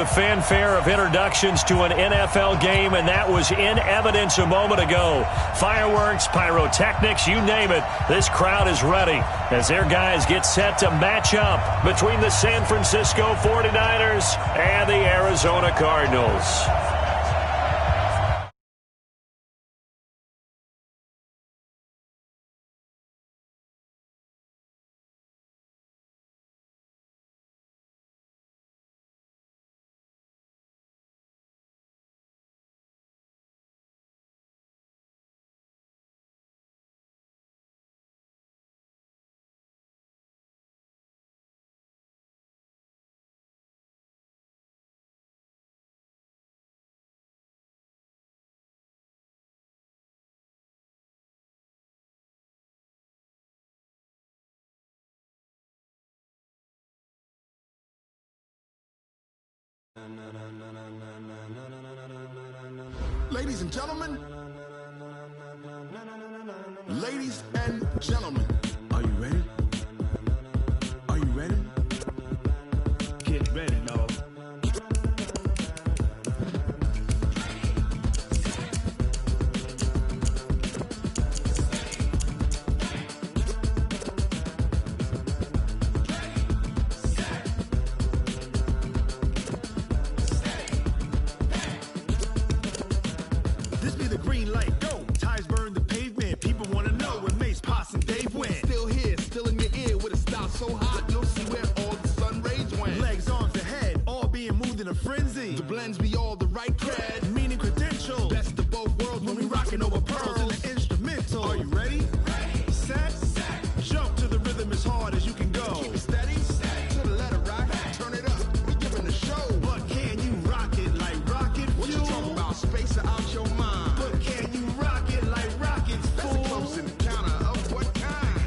The fanfare of introductions to an NFL game, and that was in evidence a moment ago. Fireworks, pyrotechnics, you name it. This crowd is ready as their guys get set to match up between the San Francisco 49ers and the Arizona Cardinals. Ladies and gentlemen, are you ready? Are you ready? Get ready, y'all. This be the green light, go. Ties burn the pavement. People want to know where Mace, Potts, and Dave went. Still here, still in your ear with a style so hot, you'll see where all the sun rays went. Legs, arms, and head, all being moved in a frenzy. The blends be all the right cred, meaning credentials. Best of both worlds when we rocking over pearls in the instrumental. Are you ready? Set, jump to the rhythm as hard as you can go. Keep it steady, to the letter rock, turn it up, we giving the show. But can you rock it like rocket fuel? What you talking about, space or out your mind? But can you rock it like rockets, fool? That's a close encounter of what kind?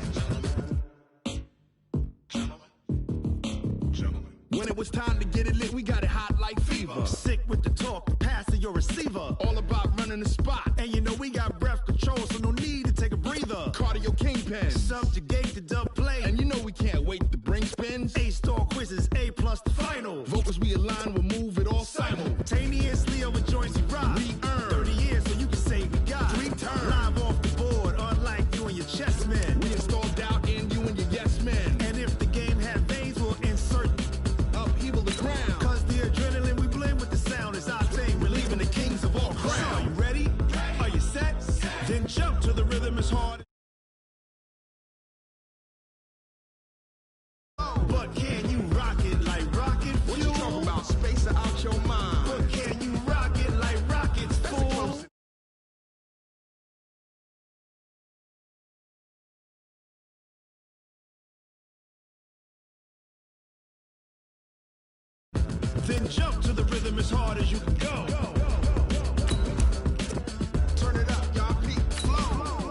Gentlemen. When it was time to get it lit, we got it hot like fever. Sick with the talk, the pass to your receiver. All about running the spot. And you know we got breath control, so no need to take a breather. Cardio kingpin, subjugate the dub play. And you know we can't wait to bring spins. A-star quizzes, A+ the final. Vocals we align, we'll move it all simultaneously over joints we rock. We earn 30 years, so you can say we got 3 turns. Live off the board, unlike you and your chess men. We install doubt in you and your yes men. And if the game had veins, we'll insert upheaval the ground. Cause the adrenaline we blend with the sound is our thing. We're leaving the kings of all crowns. So are you ready? Are you set? Then jump to the rhythm as hard. But can you rock it like rocket fuel? What you talking about, space or out your mind? But can you rock it like rockets, fool? Then jump to the rhythm as hard as you can go. Turn it up, y'all, beat flow.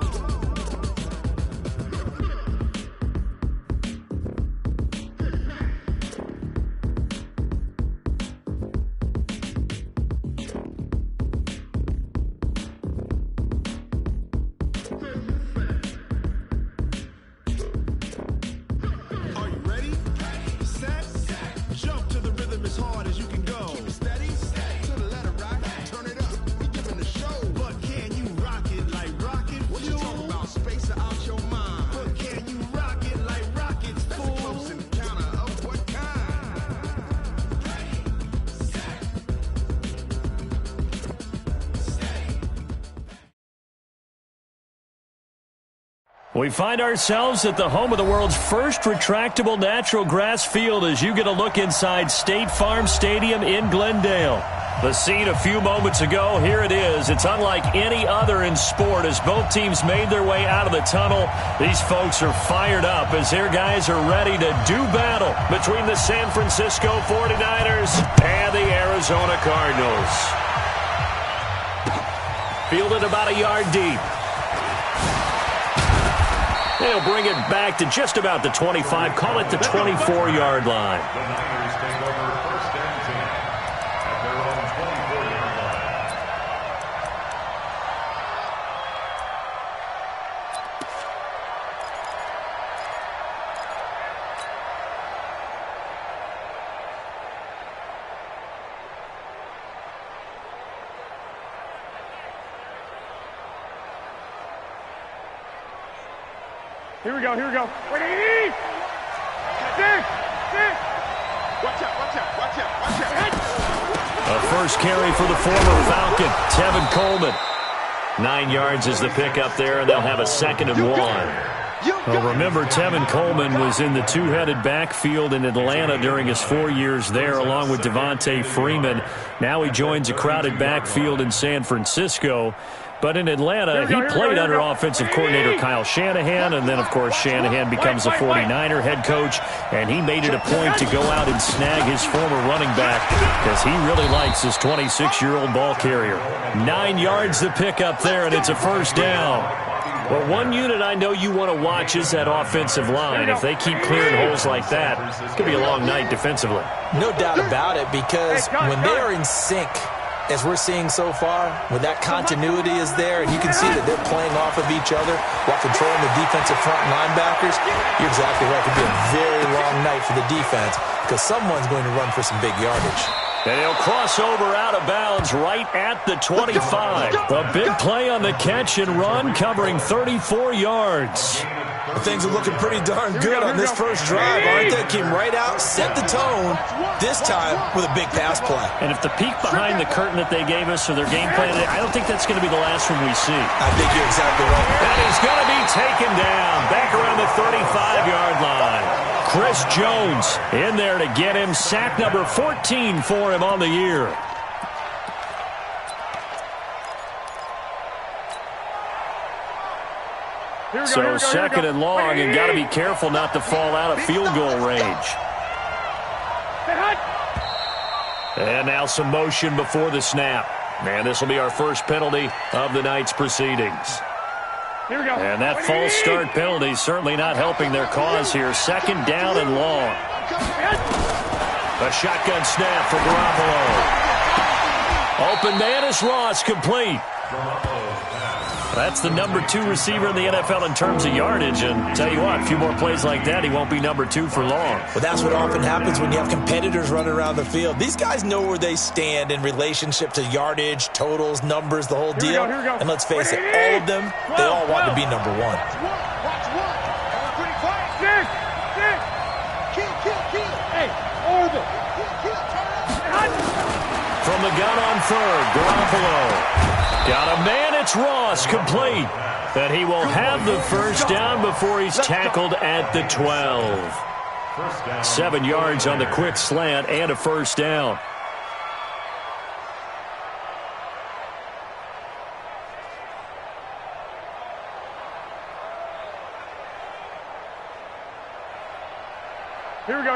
Are you ready? Set, jump to the rhythm as hard as you can go. Keep it steady, to the letter rock, turn it up, we giving the show. But can you rock it like rocket fuel? What you talking about, space or out your mind? But can you rock it like rockets, fool? That's a close encounter of what kind? We find ourselves at the home of the world's first retractable natural grass field as you get a look inside State Farm Stadium in Glendale. The scene a few moments ago, here it is. It's unlike any other in sport as both teams made their way out of the tunnel. These folks are fired up as their guys are ready to do battle between the San Francisco 49ers and the Arizona Cardinals. Fielded about a yard deep. They'll bring it back to just about the 25, call it the 24-yard line. The Niners take over first and 10 at their own 24-yard line. Here we go. Ready? Six. Watch out. A first carry for the former Falcon, Tevin Coleman. 9 yards is the pickup there, and they'll have a 2nd and 1. Well, remember, Tevin Coleman was in the two-headed backfield in Atlanta during his 4 years there, along with Devontae Freeman. Now he joins a crowded backfield in San Francisco. But in Atlanta, he played under offensive coordinator Kyle Shanahan, and then, of course, Shanahan becomes a 49er head coach, and he made it a point to go out and snag his former running back because he really likes his 26-year-old ball carrier. 9 yards to pick up there, and it's a first down. Well, one unit I know you want to watch is that offensive line. If they keep clearing holes like that, it's going to be a long night defensively. No doubt about it, because when they are in sync, as we're seeing so far, when that continuity is there and you can see that they're playing off of each other while controlling the defensive front linebackers, you're exactly right. It could be a very long night for the defense because someone's going to run for some big yardage. And he'll cross over out of bounds right at the 25. A big play on the catch and run, covering 34 yards. Well, things are looking pretty darn good on this first drive, aren't they? Came right out, set the tone, this time with a big pass play. And if the peek behind the curtain that they gave us or their game plan, I don't think that's going to be the last one we see. I think you're exactly right. And he's going to be taken down back around the 35-yard line. Chris Jones in there to get him. Sack number 14 for him on the year. So 2nd and long, and got to be careful not to fall out of field goal range. And now some motion before the snap. And this will be our first penalty of the night's proceedings. And that false start penalty certainly not helping their cause here. 2nd down and long. A shotgun snap for Garoppolo. Open man is Ross, complete. That's the number 2 receiver in the NFL in terms of yardage. And tell you what, a few more plays like that, he won't be number 2 for long. Well, that's what often happens when you have competitors running around the field. These guys know where they stand in relationship to yardage, totals, numbers, the whole deal. Here we go. And let's face it, all of them, they all want to be number 1. From the gun on 3rd, Garoppolo. Got a man, it's Ross, complete. That he will have the first down before he's tackled at the 12. 7 yards on the quick slant and a first down. Here we go.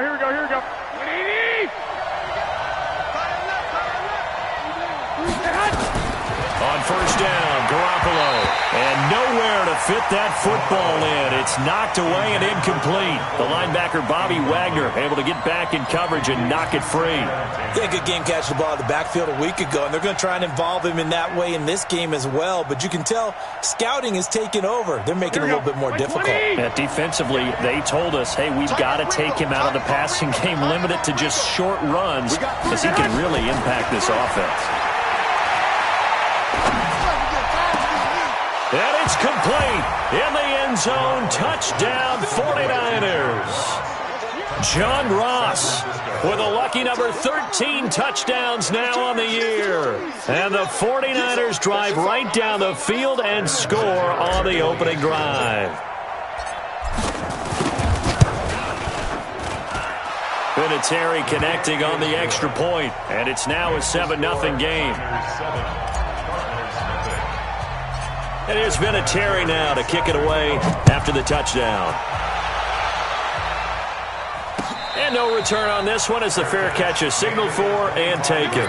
On first down, Garoppolo. And nowhere to fit that football in. It's knocked away and incomplete. The linebacker, Bobby Wagner, able to get back in coverage and knock it free. Yeah, good game catching the ball in the backfield a week ago, and they're going to try and involve him in that way in this game as well. But you can tell scouting is taking over. They're making it a little bit more difficult. Yeah, defensively, they told us, hey, we've got to take him out of the passing game, limit it to just short runs, because he can really impact this offense. And it's complete in the end zone. Touchdown, 49ers. John Ross with a lucky number 13 touchdowns now on the year. And the 49ers drive right down the field and score on the opening drive. Vinatieri connecting on the extra point, and it's now a 7-0 game. And here's Vinatieri now to kick it away after the touchdown. And no return on this one as the fair catch is signaled for and taken. The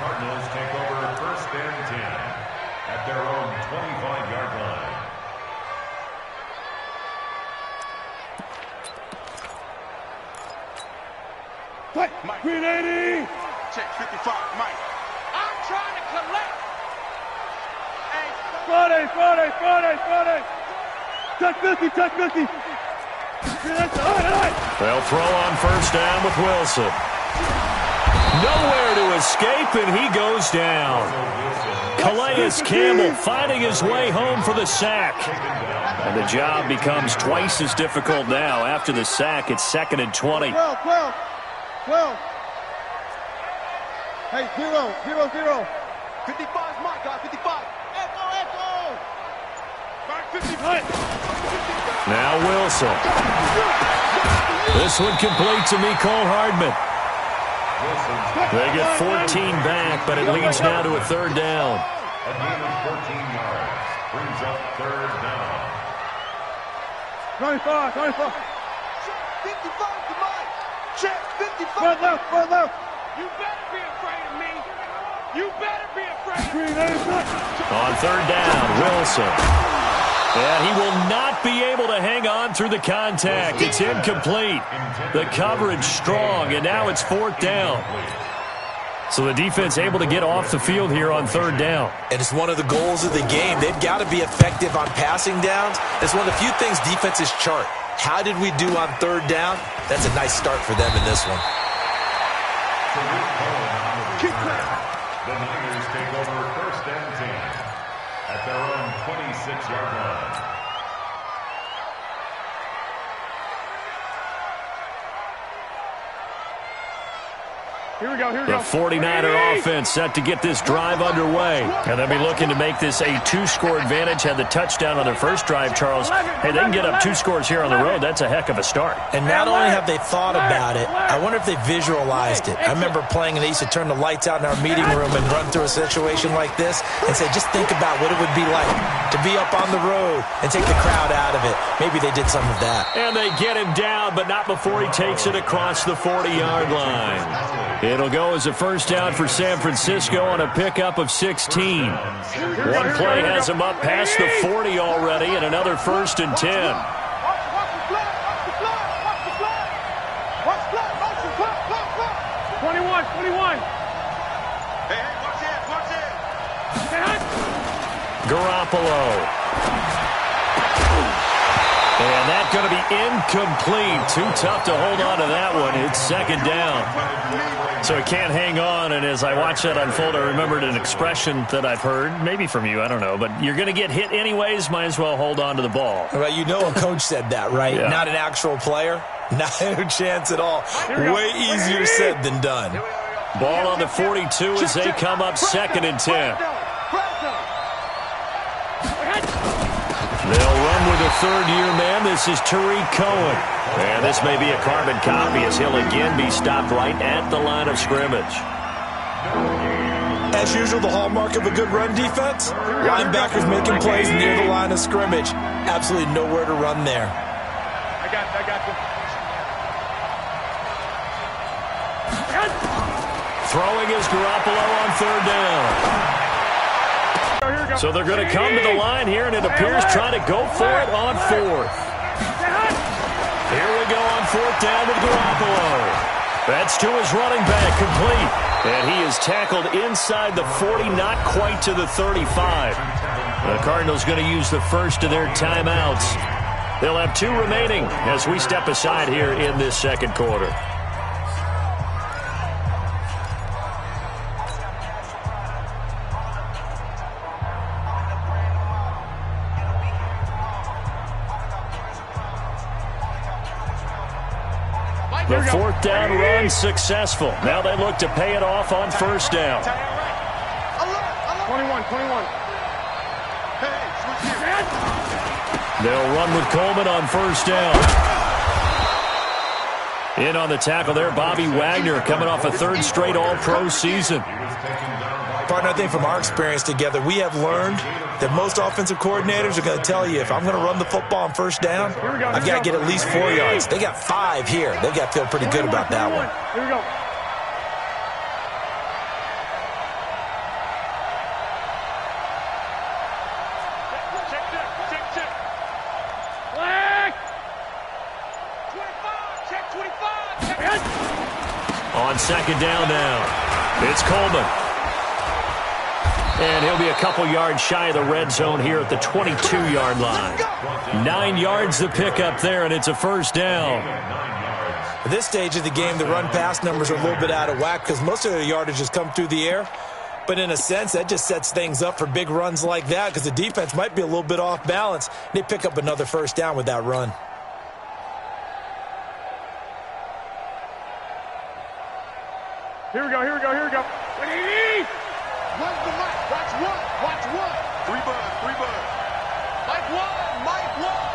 Cardinals take over 1st and 10 at their own 25-yard line. Mike. 380. Check 55, Mike. I'm trying to collect. 40. Touch 50. They'll throw on first down with Wilson. Nowhere to escape, and he goes down. Calais Campbell finding his way home for the sack. And the job becomes twice as difficult now. After the sack, it's 2nd and 20. 12. Hey, 0. 55's my guy, 55. Echo. Back 55. Now Wilson. This one complete to Mecole Hardman. They get 14 back, but it leads now to a 3rd down. A gain of 14 yards brings up 3rd down. 25. 55 to Mike. Check 55. Front left. You better be afraid of me. You better be afraid of me. Green 86. On 3rd down, Wilson. And he will not be able to hang on through the contact. It's incomplete. The coverage strong, and now it's 4th down. So the defense able to get off the field here on 3rd down. And it's one of the goals of the game. They've got to be effective on passing downs. It's one of the few things defenses chart. How did we do on 3rd down? That's a nice start for them in this one. The Niners take over 1st and 10 at their own 26-yard line. Here we go. The 49er offense set to get this drive underway. And they'll be looking to make this a 2-score advantage. Had the touchdown on their first drive, Charles. Hey, they can get up 2 scores here on the road. That's a heck of a start. And not only have they thought about it, I wonder if they visualized it. I remember playing and they used to turn the lights out in our meeting room and run through a situation like this and say, just think about what it would be like to be up on the road and take the crowd out of it. Maybe they did some of that. And they get him down, but not before he takes it across the 40-yard line. It'll go as a 1st down for San Francisco on a pickup of 16. One play has him up past the 40 already, and another 1st and 10. Garoppolo. And that's going to be incomplete. Too tough to hold on to that one. It's 2nd down. So he can't hang on, and as I watch that unfold, I remembered an expression that I've heard, maybe from you, I don't know, but you're going to get hit anyways, might as well hold on to the ball. Well, you know a coach said that, right? Yeah. Not an actual player. Not a chance at all. Way easier said than done. Ball on the 42 as they come up 2nd and 10. They'll run with a 3rd-year man. This is Tariq Cohen. And this may be a carbon copy as he'll again be stopped right at the line of scrimmage. As usual, the hallmark of a good run defense, linebackers making plays near the line of scrimmage. Absolutely nowhere to run there. I got you. Throwing is Garoppolo on 3rd down. So they're going to come to the line here, and it appears trying to go for it on 4th. Here we go on 4th down with Garoppolo. That's to his running back, complete. And he is tackled inside the 40, not quite to the 35. The Cardinals going to use the first of their timeouts. They'll have 2 remaining as we step aside here in this 2nd quarter. The 4th down run successful. Now they look to pay it off on 1st down. 21. They'll run with Coleman on 1st down. In on the tackle there, Bobby Wagner coming off a 3rd straight All-Pro season. Partner, I think from our experience together, we have learned that most offensive coordinators are going to tell you, if I'm going to run the football on 1st down, I've got to get at least 4 yards. They got 5 here. They've got to feel pretty good about that one. Here we go. On 2nd down now, it's Coleman. And he'll be a couple yards shy of the red zone here at the 22-yard line. 9 yards to pick up there, and it's a 1st down. At this stage of the game, the run-pass numbers are a little bit out of whack because most of their yardage has come through the air. But in a sense, that just sets things up for big runs like that because the defense might be a little bit off balance. They pick up another first down with that run. Here we go. Where's the mic? Watch one. Three bud. Mike one.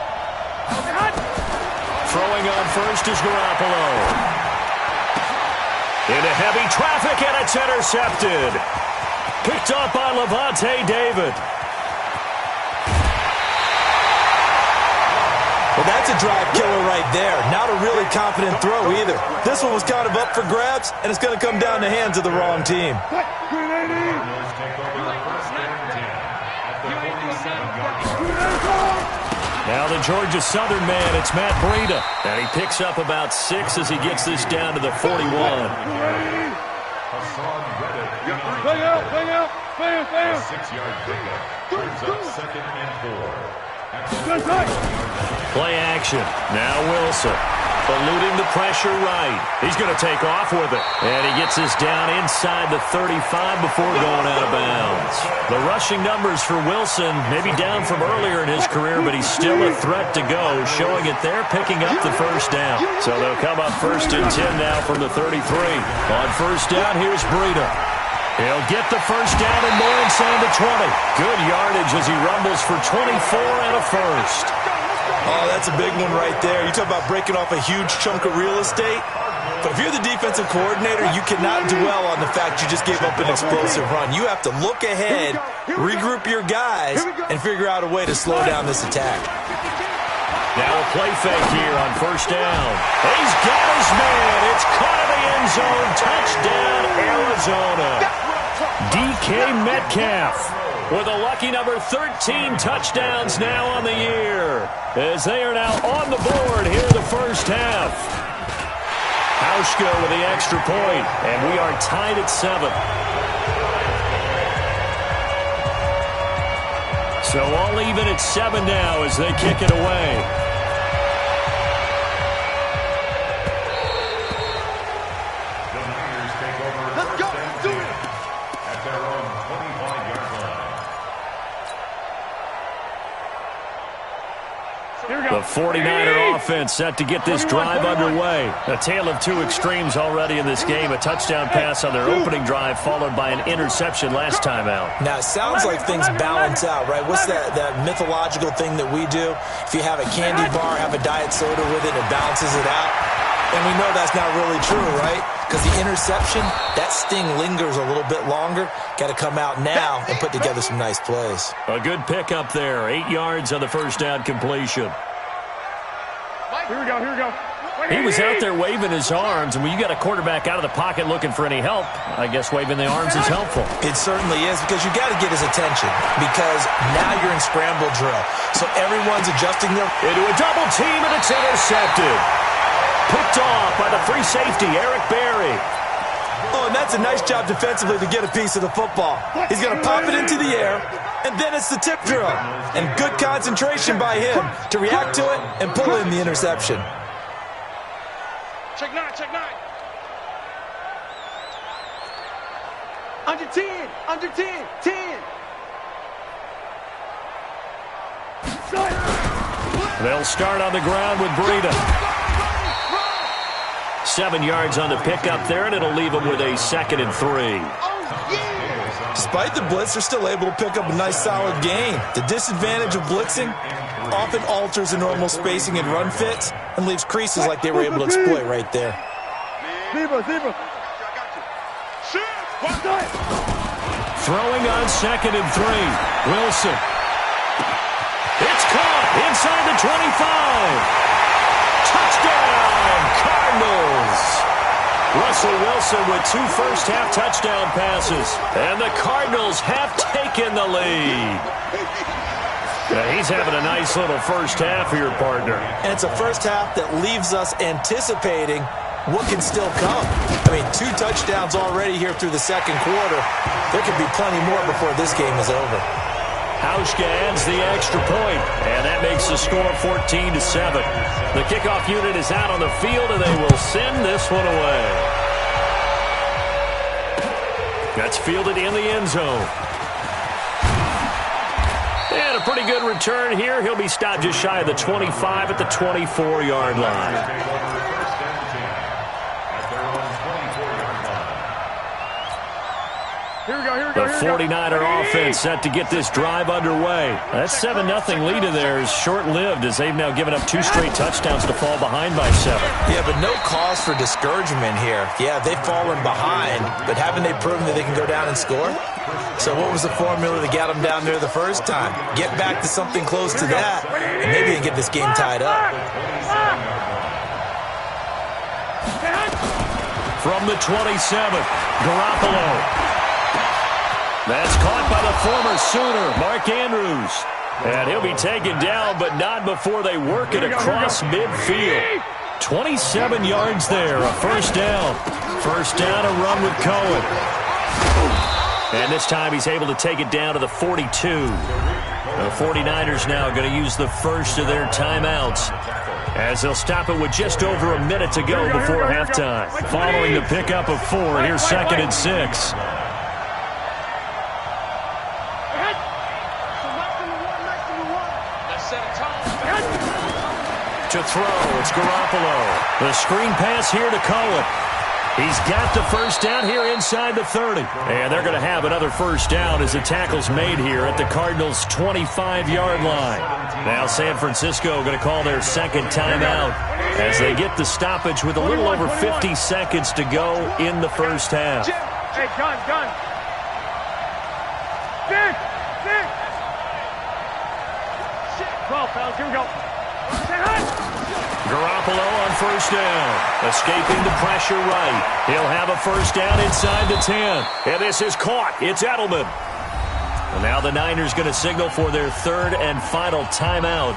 Throwing on first is Garoppolo. Into heavy traffic, and it's intercepted. Picked up by Levante David. Well, that's a drive killer right there. Not a really confident throw either. This one was kind of up for grabs, and it's going to come down the hands of the wrong team. Now the Georgia Southern man, it's Matt Breida. And he picks up about 6 as he gets this down to the 41. Bang out. 6-yard pickup. Turns up 2nd and 4. Play action. Now Wilson. Eluding the pressure right. He's going to take off with it. And he gets this down inside the 35 before going out of bounds. The rushing numbers for Wilson may be down from earlier in his career, but he's still a threat to go, showing it they're picking up the first down. So they'll come up 1st and 10 now from the 33. On first down, here's Breida. He'll get the first down and more inside the 20. Good yardage as he rumbles for 24 and a first. Oh, that's a big one right there. You talk about breaking off a huge chunk of real estate. But if you're the defensive coordinator, you cannot dwell on the fact you just gave up an explosive run. You have to look ahead, regroup your guys, and figure out a way to slow down this attack. Now a play fake here on first down. He's got his man. It's caught in the end zone. Touchdown, Arizona. DK Metcalf with a lucky number 13 touchdowns now on the year, as they are now on the board here in the first half. Hauschka with the extra point, and we are tied at 7. So all even at 7 now as they kick it away. The Niners take over. Let's go. Do it. At their own 25-yard line. The 49er offense set to get this drive underway. A tale of two extremes already in this game. A touchdown pass on their opening drive followed by an interception last time out. Now, it sounds like things balance out, right? What's that mythological thing that we do? If you have a candy bar, have a diet soda with it, it balances it out. And we know that's not really true, right? Because the interception, that sting lingers a little bit longer. Got to come out now and put together some nice plays. A good pickup there. 8 yards on the first down completion. Here we go. He was out there waving his arms, and when you got a quarterback out of the pocket looking for any help, I guess waving the arms is helpful. It certainly is, because you got to get his attention, because now you're in scramble drill. So everyone's adjusting their... Into a double team, and it's intercepted. Picked off by the free safety, Eric Berry. Oh, and that's a nice job defensively to get a piece of the football. He's going to pop it into the air, and then it's the tip drill. And good concentration by him to react to it and pull in the interception. Check 9. Under 10. 10. They'll start on the ground with Breida. 7 yards on the pickup there, and it'll leave them with a 2nd and 3. Despite the blitz, they're still able to pick up a nice solid gain. The disadvantage of blitzing often alters the normal spacing and run fits and leaves creases like they were able to exploit right there. Throwing on 2nd and 3. Wilson. It's caught inside the 25. Touchdown, Cardinals. Russell Wilson with 2 first-half touchdown passes. And the Cardinals have taken the lead. Now he's having a nice little first half here, partner. And it's a first half that leaves us anticipating what can still come. I mean, 2 touchdowns already here through the second quarter. There could be plenty more before this game is over. Hauschka adds the extra point, and that makes the score 14-7. The kickoff unit is out on the field, and they will send this one away. That's fielded in the end zone. And a pretty good return here. He'll be stopped just shy of the 25 at the 24-yard line. The 49er offense set to get this drive underway. That 7-0 lead of theirs short-lived as they've now given up 2 straight touchdowns to fall behind by 7. Yeah, but no cause for discouragement here. Yeah, they've fallen behind, but haven't they proven that they can go down and score? So what was the formula that got them down there the first time? Get back to something close to that, and maybe they can get this game tied up. From the 27, Garoppolo. That's caught by the former Sooner, Mark Andrews. And he'll be taken down, but not before they work it across midfield. 27 yards there, a first down. First down, a run with Cohen. And this time he's able to take it down to the 42. The 49ers now going to use the first of their timeouts, as they'll stop it with just over a minute to go before halftime. Following the pickup of 4, here's 2nd and 6. To throw, it's Garoppolo. The screen pass here to Cohen. He's got the first down here inside the 30. And they're going to have another first down as the tackle's made here at the Cardinals' 25-yard line. Now San Francisco going to call their second timeout as they get the stoppage with a little over 50 seconds to go in the first half. Hey, gun. Sit. 12, fellas, here we go. Garoppolo on first down. Escaping the pressure right. He'll have a first down inside the 10. And this is caught. It's Edelman. And now the Niners going to signal for their third and final timeout,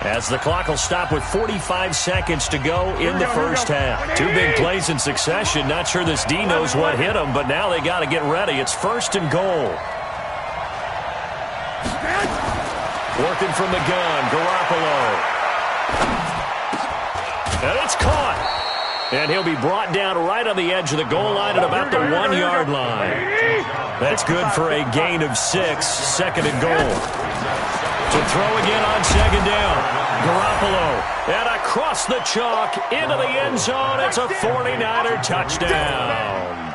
as the clock will stop with 45 seconds to go in the first half. 2 big plays in succession. Not sure this D knows what hit them, but now they got to get ready. It's first and goal. Working from the gun, Garoppolo. And it's caught. And he'll be brought down right on the edge of the goal line at about the 1-yard line. That's good for a gain of 6, 2nd and goal. To throw again on 2nd down. Garoppolo. And across the chalk into the end zone. It's a 49er touchdown.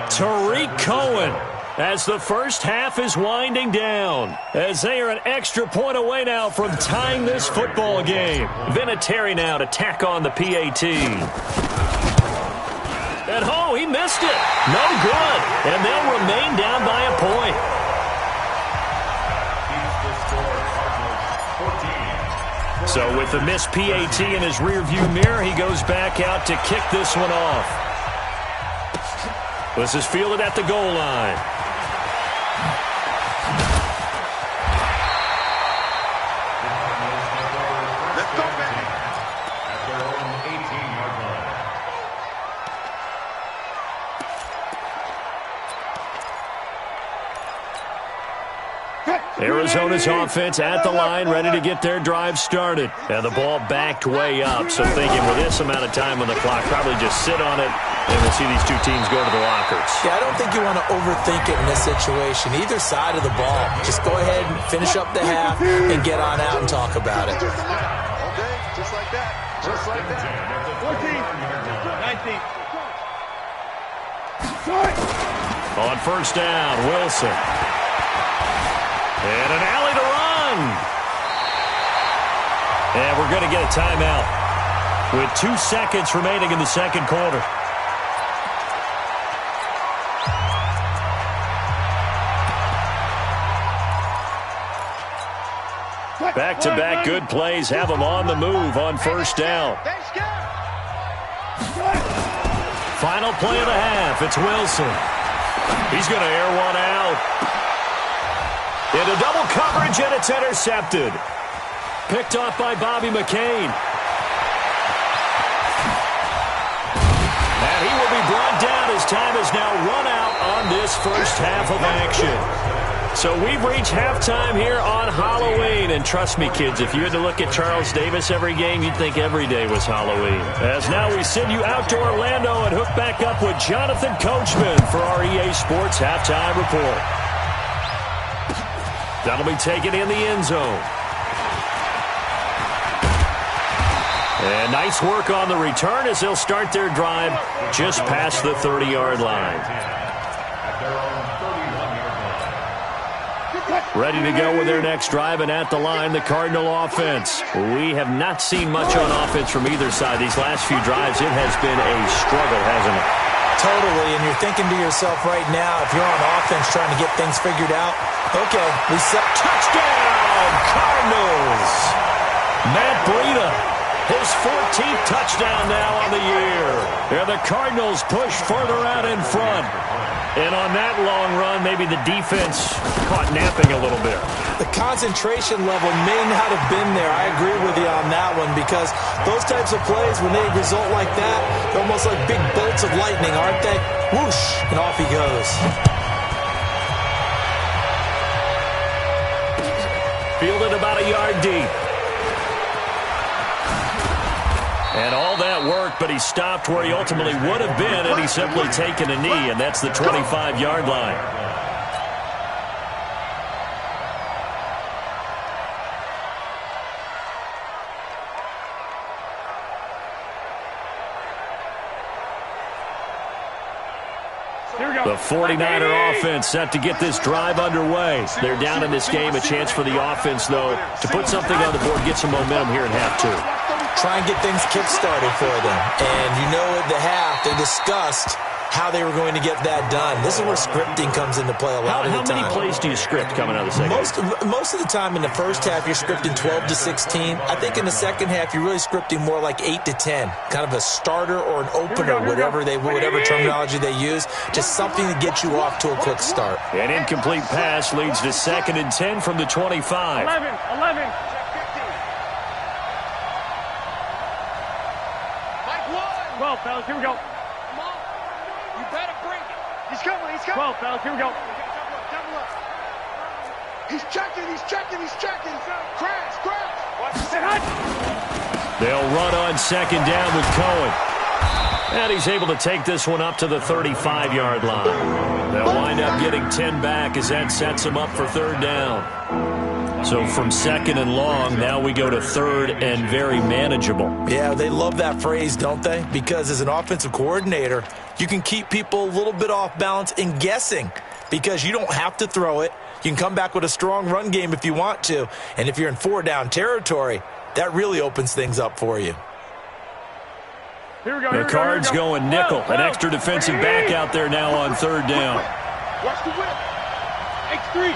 Tariq Cohen, as the first half is winding down, as they are an extra point away now from tying this football game. Vinatieri now to tack on the PAT. And he missed it. No good. And they'll remain down by a point. So with the missed PAT in his rearview mirror, he goes back out to kick this one off. This is fielded at the goal line. Arizona's offense at the line, ready to get their drive started. And the ball backed way up, so thinking with this amount of time on the clock, probably just sit on it, and we'll see these two teams go to the lockers. Yeah, I don't think you want to overthink it in this situation. Either side of the ball. Just go ahead and finish up the half and get on out and talk about it. Okay, just like that. Just like that. 14, 19. On first down, Wilson. And an alley to run. And we're going to get a timeout with 2 seconds remaining in the second quarter. Back-to-back good plays have them on the move on first down. Final play of the half. It's Wilson. He's going to air one out. Into double coverage, and it's intercepted. Picked off by Bobby McCain. And he will be brought down as time is now run out on this first half of action. So we've reached halftime here on Halloween. And trust me, kids, if you had to look at Charles Davis every game, you'd think every day was Halloween. As now we send you out to Orlando and hook back up with Jonathan Coachman for our EA Sports Halftime Report. That'll be taken in the end zone. And nice work on the return as they'll start their drive just past the 30-yard line. Ready to go with their next drive, and at the line, the Cardinal offense. We have not seen much on offense from either side. These last few drives, it has been a struggle, hasn't it? Totally, and you're thinking to yourself right now, if you're on offense trying to get things figured out, okay, we set touchdown, Cardinals. Matt Breida, his 14th touchdown now on the year. And the Cardinals push further out in front. And on that long run, maybe the defense caught napping a little bit. The concentration level may not have been there. I agree with you on that one because those types of plays, when they result like that, they're almost like big bolts of lightning, aren't they? Whoosh, and off he goes. Fielded about a yard deep. And all that work, but he stopped where he ultimately would have been, and he's simply taken a knee, and that's the 25-yard line. The 49er offense set to get this drive underway. They're down in this game. A chance for the offense, though, to put something on the board, get some momentum here in half two. Try and get things kick-started for them. And you know at the half, they discussed how they were going to get that done. This is where scripting comes into play a lot of the time. How many plays do you script coming out of the second half? Most of the time in the first half, you're scripting 12 to 16. I think in the second half, you're really scripting more like 8 to 10. Kind of a starter or an opener, whatever terminology they use. Just something to get you off to a quick start. An incomplete pass leads to 2nd and 10 from the 25. 11. Well, fellas, here we go. Come on. You better bring it. He's coming. Well, fellas, here we go. Double up. He's checking. Crash. Watch it. They'll run on 2nd down with Cohen. And he's able to take this one up to the 35-yard line. They'll wind up getting 10 back as that sets them up for 3rd down. So from 2nd and long, now we go to 3rd and very manageable. Yeah, they love that phrase, don't they? Because as an offensive coordinator, you can keep people a little bit off balance and guessing because you don't have to throw it. You can come back with a strong run game if you want to. And if you're in 4-down territory, that really opens things up for you. The Cards going nickel. An extra defensive back out there now on 3rd down. Watch the whip. X3.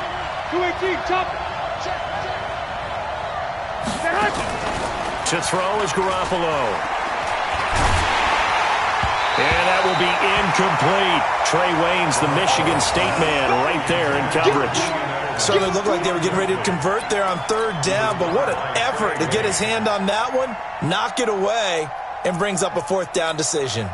218. Chop it. To throw is Garoppolo. And that will be incomplete. Trey Waynes, the Michigan State man, right there in coverage. Certainly looked like they were getting ready to convert there on 3rd down, but what an effort to get his hand on that one, knock it away, and brings up a 4th down decision.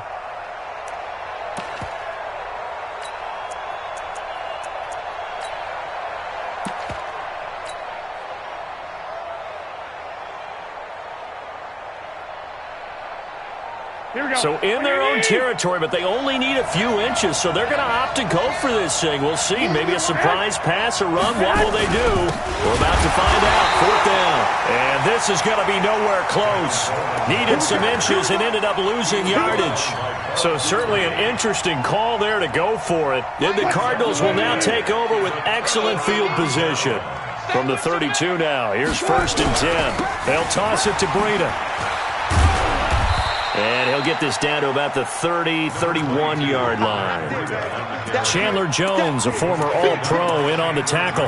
So in their own territory, but they only need a few inches, so they're going to opt to go for this thing. We'll see. Maybe a surprise pass or run. What will they do? We're about to find out. 4th down. And this is going to be nowhere close. Needed some inches and ended up losing yardage. So certainly an interesting call there to go for it. And the Cardinals will now take over with excellent field position. From the 32 now, here's 1st and 10. They'll toss it to Breida. And he'll get this down to about the 30, 31-yard line. Chandler Jones, a former All-Pro, in on the tackle.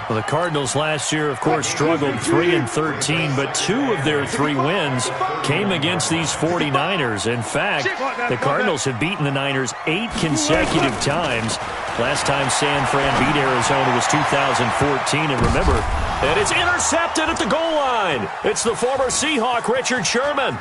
Well, the Cardinals last year, of course, struggled 3-13, but 2 of their 3 wins came against these 49ers. In fact, the Cardinals have beaten the Niners 8 consecutive times. Last time San Fran beat Arizona was 2014, and remember, and it's intercepted at the goal line. It's the former Seahawk, Richard Sherman.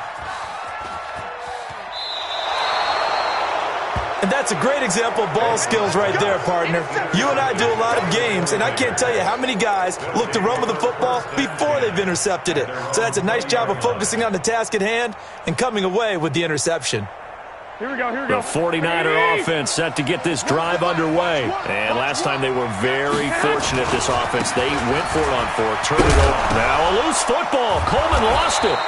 And That's a great example of ball skills right there, partner. You and I do a lot of games, and I can't tell you how many guys look to run with the football before they've intercepted it. So that's a nice job of focusing on the task at hand and coming away with the interception. Here we go, here we go. The 49er offense set to get this drive underway. And last time they were very fortunate, this offense. They went for it on 4, turned it over. Now a loose football. Coleman lost it.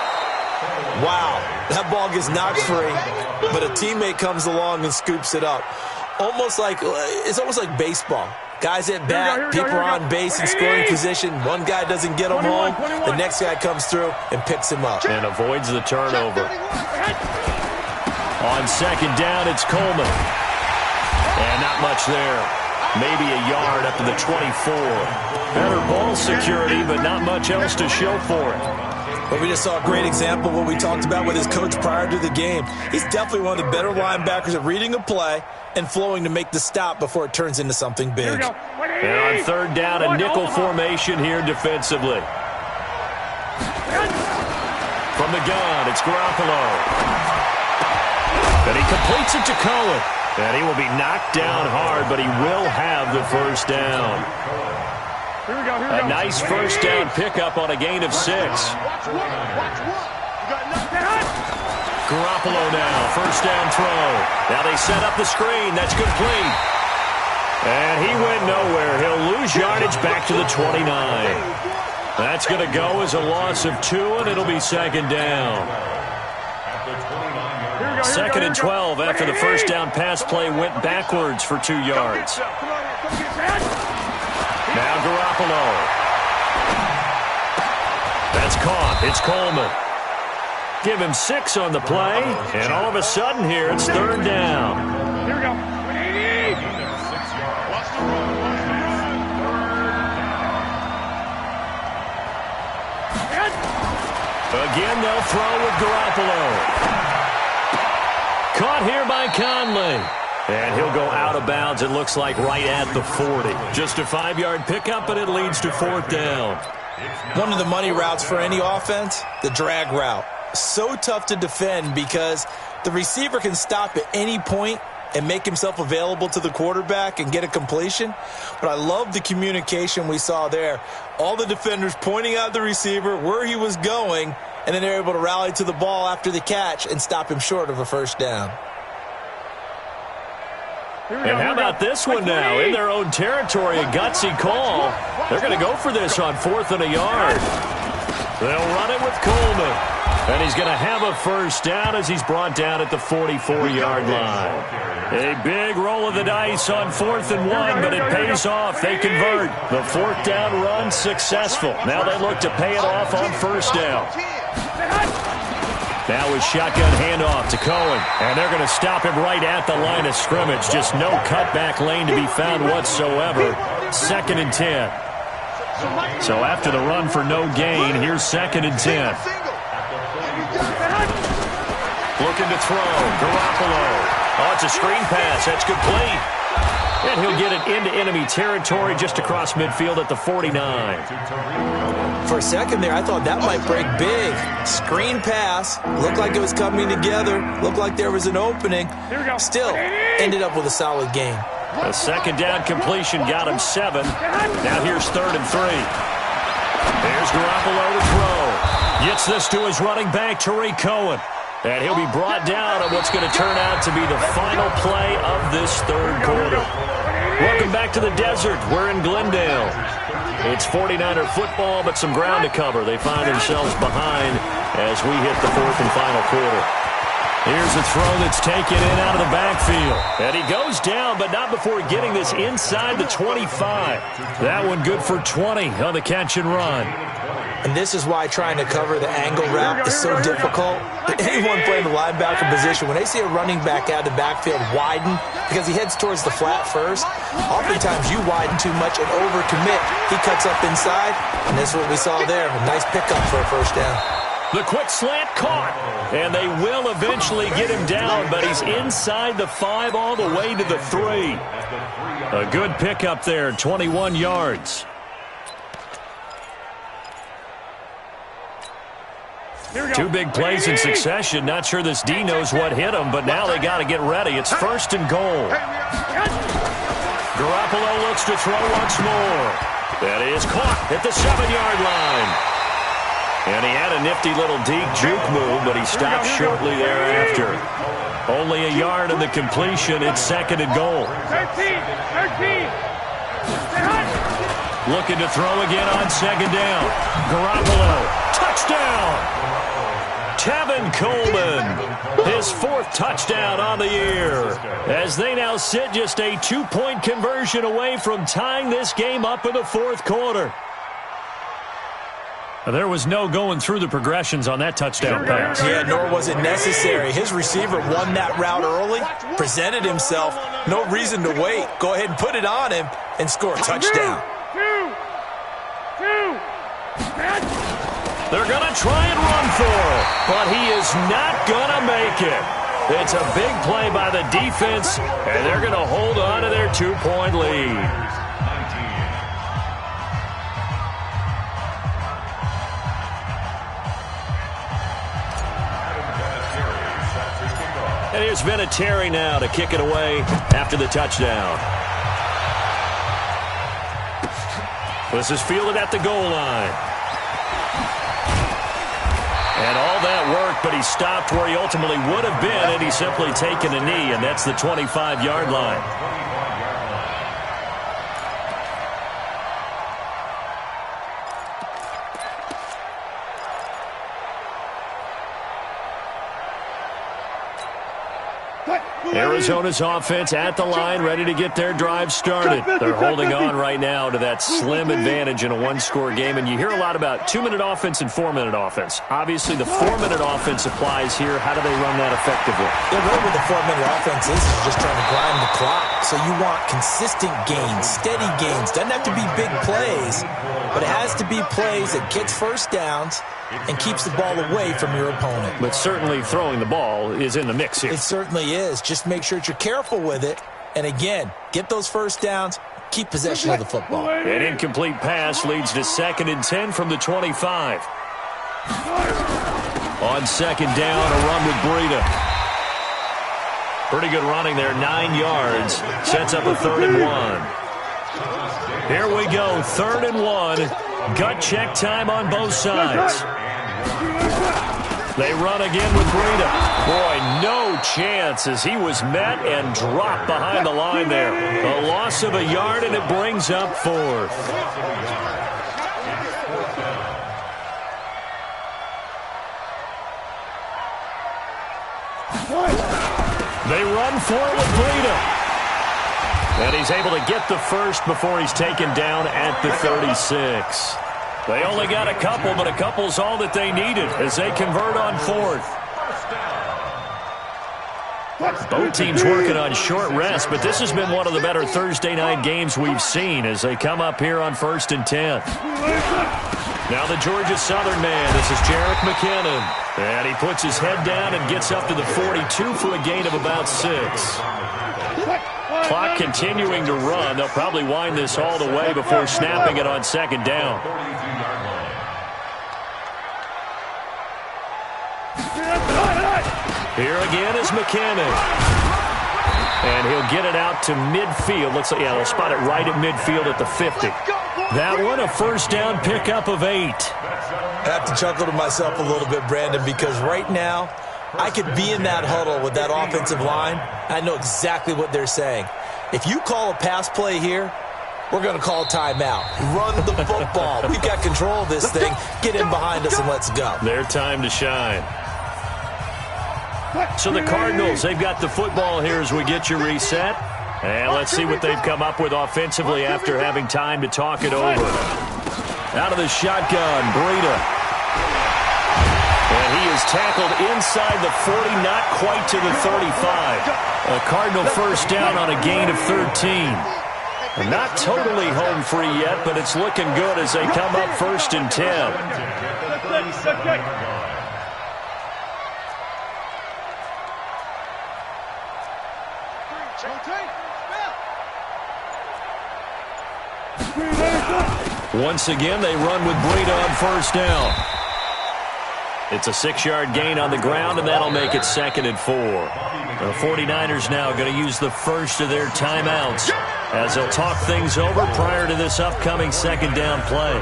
Wow, that ball gets knocked free, but a teammate comes along and scoops it up. It's almost like baseball. Guys at bat, people are on base in scoring position. One guy doesn't get him home. The next guy comes through and picks him up. And avoids the turnover. On second down, it's Coleman. And not much there. Maybe a yard up to the 24. Better ball security, but not much else to show for it. But we just saw a great example of what we talked about with his coach prior to the game. He's definitely one of the better linebackers at reading a play and flowing to make the stop before it turns into something big. And on third down, a nickel formation here defensively. From the gun, it's Garoppolo. And he completes it to Cohen. And he will be knocked down hard, but he will have the first down. Here we go, here we go. A nice first down pickup on a gain of 6. Garoppolo now, first down throw. Now they set up the screen. That's complete. And he went nowhere. He'll lose yardage back to the 29. That's going to go as a loss of 2, and it'll be second down. Second and 12 after the first down pass play went backwards for 2 yards. Now Garoppolo. That's caught. It's Coleman. Give him 6 on the play, and all of a sudden here it's third down. Here we go. 180. Again, they'll throw with Garoppolo. Caught here by Conley. And he'll go out of bounds, it looks like, right at the 40. Just a 5-yard pickup, but it leads to fourth down. One of the money routes for any offense, the drag route. So tough to defend because the receiver can stop at any point and make himself available to the quarterback and get a completion. But I love the communication we saw there. All the defenders pointing out the receiver, where he was going, and then they're able to rally to the ball after the catch and stop him short of a first down. And how about this one now? In their own territory, a gutsy call. They're going to go for this on 4th and a yard. They'll run it with Coleman. And he's going to have a first down as he's brought down at the 44-yard line. A big roll of the dice on 4th and 1, but it pays off. They convert. The 4th down run successful. Now they look to pay it off on first down. Now with shotgun handoff to Cohen. And they're going to stop him right at the line of scrimmage. Just no cutback lane to be found whatsoever. 2nd and 10. So after the run for no gain, here's 2nd and 10. Looking to throw. Garoppolo. Oh, it's a screen pass. That's complete. And he'll get it into enemy territory just across midfield at the 49. For a second there, I thought that might break big. Screen pass. Looked like it was coming together. Looked like there was an opening. Still, ended up with a solid gain. A second down completion got him 7. Now here's 3rd and 3. There's Garoppolo to throw. Gets this to his running back, Tariq Cohen. And he'll be brought down on what's going to turn out to be the final play of this third quarter. Welcome back to the desert. We're in Glendale. It's 49er football, but some ground to cover. They find themselves behind as we hit the 4th and final quarter. Here's a throw that's taken in out of the backfield. And he goes down, but not before getting this inside the 25. That one good for 20 on the catch and run. And this is why trying to cover the angle route is so difficult. Anyone playing the linebacker position, when they see a running back out of the backfield widen, because he heads towards the flat first, oftentimes you widen too much and overcommit. He cuts up inside, and this is what we saw there. A nice pickup for a first down. The quick slant caught, and they will eventually get him down, but he's inside the 5 all the way to the 3. A good pickup there, 21 yards. Two big plays in succession. Not sure this D knows what hit him, but now they got to get ready. It's 1st and goal. Garoppolo looks to throw once more. That is caught at the 7-yard line. And he had a nifty little deep juke move, but he stopped shortly thereafter. Only a yard in the completion. It's 2nd and goal. 13. Looking to throw again on 2nd down. Garoppolo, touchdown! Tevin Coleman, his 4th touchdown on the year, as they now sit just a 2-point conversion away from tying this game up in the 4th quarter. There was no going through the progressions on that touchdown pass. Yeah, nor was it necessary. His receiver won that route early, presented himself, no reason to wait. Go ahead and put it on him and score a touchdown. They're going to try and run for it, but he is not going to make it. It's a big play by the defense, and they're going to hold on to their 2-point lead. And here's Vinatieri now to kick it away after the touchdown. This is fielded at the goal line. And all that work, but he stopped where he ultimately would have been had he simply taken a knee, and that's the 25-yard line. Arizona's offense at the line, ready to get their drive started. They're holding on right now to that slim advantage in a 1-score game, and you hear a lot about 2-minute offense and 4-minute offense. Obviously, the 4-minute offense applies here. How do they run that effectively? Yeah, really what the 4-minute offense is just trying to grind the clock. So you want consistent gains, steady gains. Doesn't have to be big plays, but it has to be plays that gets first downs and keeps the ball away from your opponent. But certainly throwing the ball is in the mix here. It certainly is. Just make sure that you're careful with it. And again, get those first downs, keep possession of the football. An incomplete pass leads to 2nd and 10 from the 25. On 2nd down, a run with Breida. Pretty good running there, 9 yards. Sets up a 3rd and 1. Here we go, 3rd and 1. Gut check time on both sides. They run again with Breida. Boy, no chance as he was met and dropped behind the line there. A loss of a yard, and it brings up 4th. They run for it with Breida. And he's able to get the first before he's taken down at the 36. They only got a couple, but a couple's all that they needed as they convert on 4th. Both teams working on short rest, but this has been one of the better Thursday night games we've seen as they come up here on 1st and 10. Now the Georgia Southern man, this is Jerick McKinnon. And he puts his head down and gets up to the 42 for a gain of about 6. Clock continuing to run. They'll probably wind this all the way before snapping it on 2nd down. Here again is McKinnon. And he'll get it out to midfield. Looks like, yeah, they'll spot it right at midfield at the 50. That one, a 1st down pickup of 8. I have to chuckle to myself a little bit, Brandon, because right now I could be in that huddle with that offensive line. I know exactly what they're saying. If you call a pass play here, we're going to call a timeout. Run the football. We've got control of this thing. Get in behind us and let's go. Their time to shine. So the Cardinals, they've got the football here as we get you reset. And let's see what they've come up with offensively after having time to talk it over. Out of the shotgun, Breida. And he is tackled inside the 40, not quite to the 35. A Cardinal 1st down on a gain of 13. Not totally home free yet, but it's looking good as they come up 1st and 10. Once again, they run with Breida on 1st down. It's a 6-yard gain on the ground, and that'll make it 2nd and 4. The 49ers now going to use the first of their timeouts as they'll talk things over prior to this upcoming 2nd down play.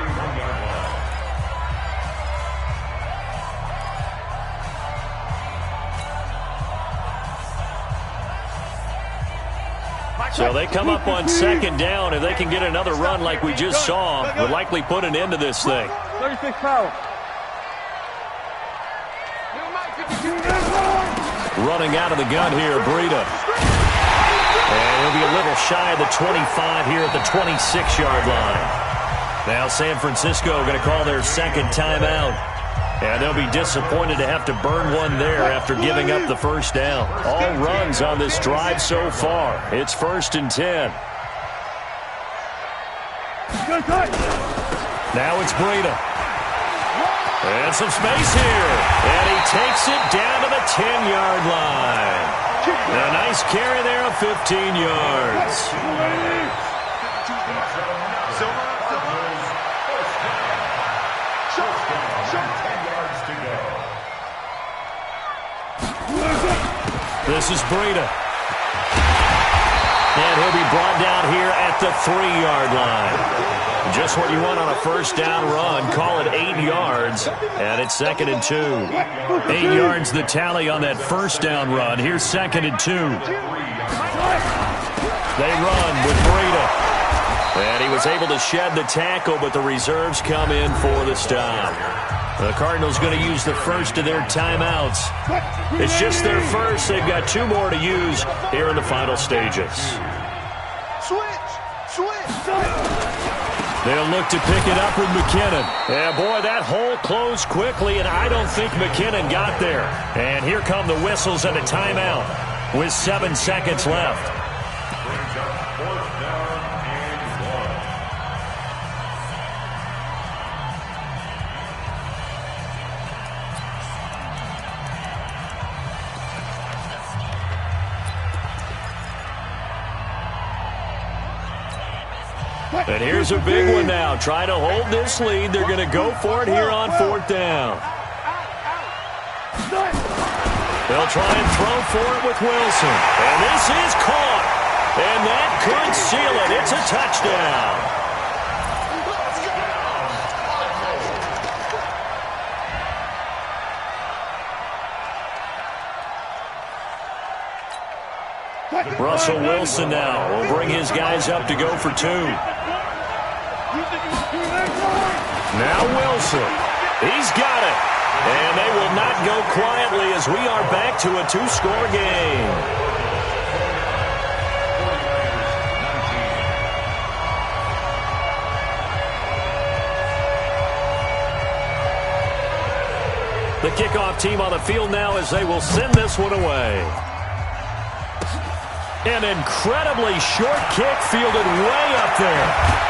So they come up on 2nd down. If they can get another run like we just saw, would likely put an end to this thing. 36 foul. Running out of the gun here, Breida. And he'll be a little shy of the 25 here at the 26-yard line. Now San Francisco going to call their 2nd timeout. And they'll be disappointed to have to burn one there after giving up the first down. All runs on this drive so far. It's 1st and 10. Now it's Breida. And some space here. And he takes it down to the 10-yard line. A nice carry there of 15 yards. This is Breida. And he'll be brought down here at the 3-yard line. Just what you want on a first down run. Call it 8 yards. And it's 2nd and 2. 8 yards the tally on that first down run. Here's 2nd and 2. They run with Breida. And he was able to shed the tackle, but the reserves come in for the stop. The Cardinals going to use the first of their timeouts. It's just their first. They've got 2 more to use here in the final stages. They'll look to pick it up with McKinnon. And boy, that hole closed quickly, and I don't think McKinnon got there. And here come the whistles and a timeout with 7 seconds left. And here's a big one now. Trying to hold this lead. They're going to go for it here on 4th down. They'll try and throw for it with Wilson. And this is caught. And that could seal it. It's a touchdown. Russell Wilson now will bring his guys up to go for 2. Now Wilson. He's got it. And they will not go quietly as we are back to a 2-score game. The kickoff team on the field now as they will send this one away. An incredibly short kick fielded way up there.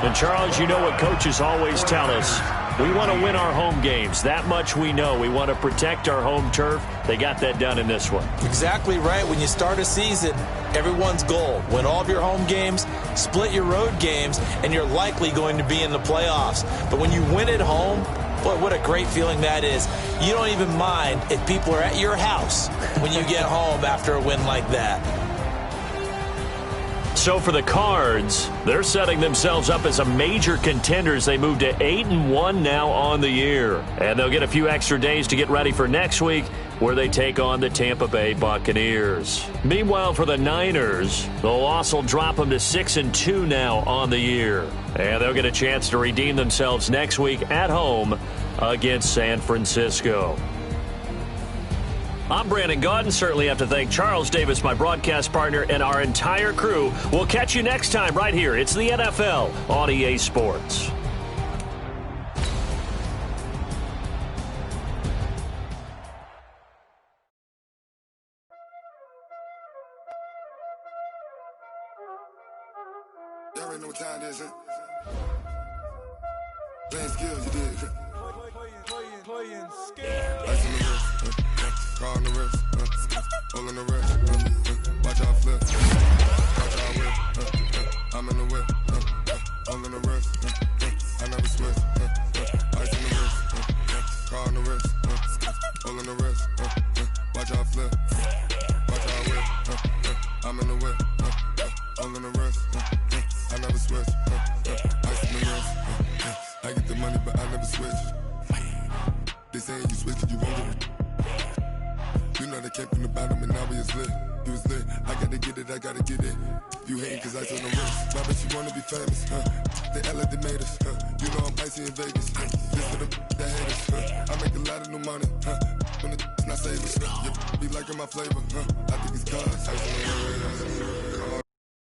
And Charles, you know what coaches always tell us. We want to win our home games. That much we know. We want to protect our home turf. They got that done in this one. Exactly right. When you start a season, everyone's goal, win all of your home games, split your road games, and you're likely going to be in the playoffs. But when you win at home, boy, what a great feeling that is. You don't even mind if people are at your house when you get home after a win like that. So for the Cards, they're setting themselves up as a major contender as they move to 8-1 now on the year. And they'll get a few extra days to get ready for next week where they take on the Tampa Bay Buccaneers. Meanwhile, for the Niners, the loss will drop them to 6-2 now on the year. And they'll get a chance to redeem themselves next week at home against San Francisco. I'm Brandon Gaudin. Certainly have to thank Charles Davis, my broadcast partner, and our entire crew. We'll catch you next time right here. It's the NFL on EA Sports. Y'all already know what time it is, huh? Playing skills, you did. Playing skills. Ice on the wrist, car on the wrist, all on the wrist, watch out flip, watch out wrist, all on the wrist, watch how I flip, watch how I whip, I'm in the whip, all on the wrist, I never switch, ice in the wrist, I get the money but I never switch. They saying you switch 'cause you won't get it. You know they came from the bottom and now we is lit. You was lit, I gotta get it, I gotta get it. You hating 'cause ice on the wrist. Why bet you wanna be famous, They elevated us, You know I'm icy in Vegas, This for the that haters, I make a lot of new money, When it's not saving, you be liking my flavor, I think it's cause ice on the wrist.